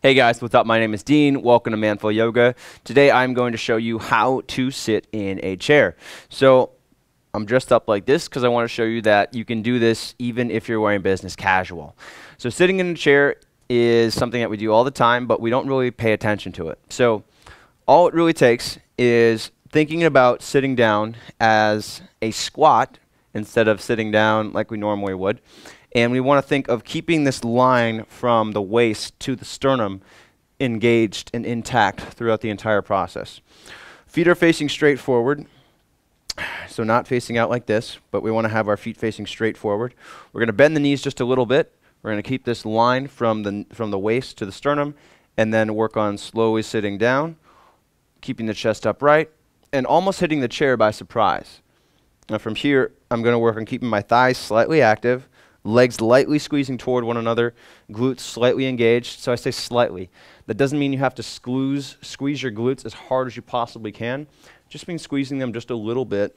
Hey guys, what's up? My name is Dean. Welcome to Manful Yoga. Today I'm going to show you how to sit in a chair. So I'm dressed up like this because I want to show you that you can do this even if you're wearing business casual. So sitting in a chair is something that we do all the time, but we don't really pay attention to it. So all it really takes is thinking about sitting down as a squat instead of sitting down like we normally would. And we want to think of keeping this line from the waist to the sternum engaged and intact throughout the entire process. Feet are facing straight forward, so not facing out like this, but we want to have our feet facing straight forward. We're going to bend the knees just a little bit. We're going to keep this line from the waist to the sternum, and then work on slowly sitting down, keeping the chest upright, and almost hitting the chair by surprise. Now from here, I'm going to work on keeping my thighs slightly active, legs lightly squeezing toward one another, glutes slightly engaged. So I say slightly. That doesn't mean you have to squeeze your glutes as hard as you possibly can. Just means squeezing them just a little bit,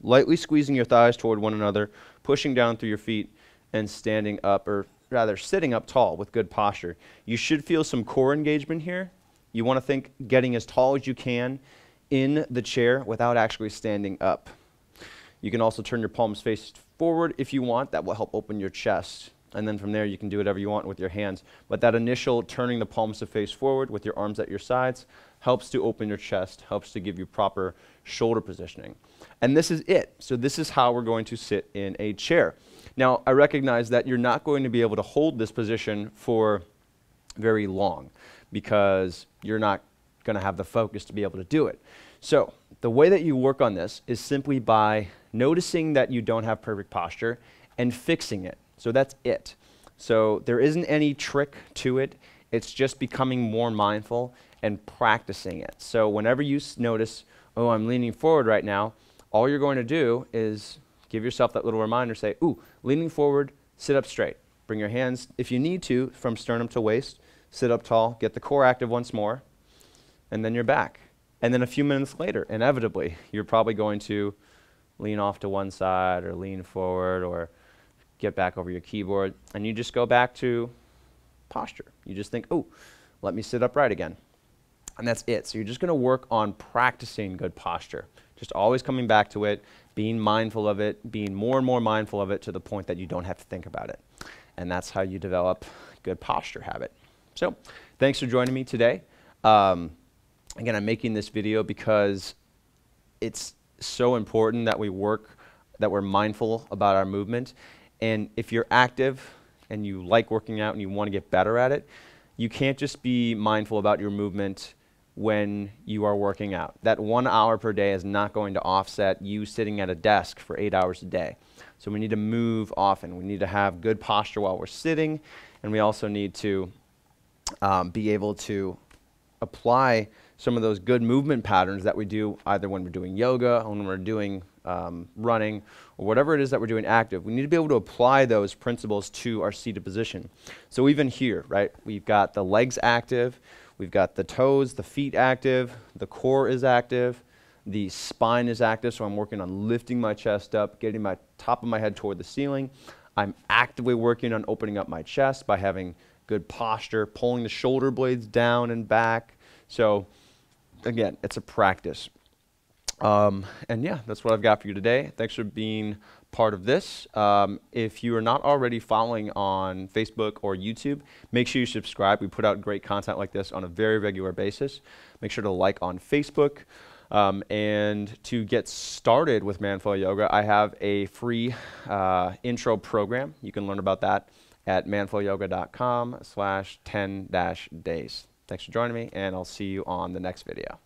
lightly squeezing your thighs toward one another, pushing down through your feet, and standing up, or rather sitting up tall with good posture. You should feel some core engagement here. You want to think getting as tall as you can in the chair without actually standing up. You can also turn your palms face forward if you want. That will help open your chest. And then from there, you can do whatever you want with your hands. But that initial turning the palms to face forward with your arms at your sides helps to open your chest, helps to give you proper shoulder positioning. And this is it. So this is how we're going to sit in a chair. Now, I recognize that you're not going to be able to hold this position for very long because you're not going to have the focus to be able to do it. So the way that you work on this is simply by noticing that you don't have perfect posture and fixing it. So that's it. So there isn't any trick to it. It's just becoming more mindful and practicing it. So whenever you notice, oh, I'm leaning forward right now, all you're going to do is give yourself that little reminder, say, ooh, leaning forward, sit up straight. Bring your hands, if you need to, from sternum to waist, sit up tall, get the core active once more, and then you're back. And then a few minutes later, inevitably, you're probably going to lean off to one side or lean forward or get back over your keyboard, and you just go back to posture. You just think, oh, let me sit upright again. And that's it. So you're just going to work on practicing good posture, just always coming back to it, being mindful of it, being more and more mindful of it to the point that you don't have to think about it. And that's how you develop good posture habit. So thanks for joining me today. Again, I'm making this video because it's so important that we're mindful about our movement. And if you're active and you like working out and you want to get better at it, you can't just be mindful about your movement when you are working out. That 1 hour per day is not going to offset you sitting at a desk for 8 hours a day. So we need to move often. We need to have good posture while we're sitting, and we also need to be able to apply some of those good movement patterns that we do either when we're doing yoga, or when we're doing running, or whatever it is that we're doing active. We need to be able to apply those principles to our seated position. So even here, right, we've got the legs active, we've got the toes, the feet active, the core is active, the spine is active, so I'm working on lifting my chest up, getting my top of my head toward the ceiling. I'm actively working on opening up my chest by having good posture, pulling the shoulder blades down and back. So again, it's a practice. And yeah, that's what I've got for you today. Thanks for being part of this. If you are not already following on Facebook or YouTube, make sure you subscribe. We put out great content like this on a very regular basis. Make sure to like on Facebook. And to get started with Manful Yoga, I have a free intro program. You can learn about that at manfulyoga.com/10-days. Thanks for joining me, and I'll see you on the next video.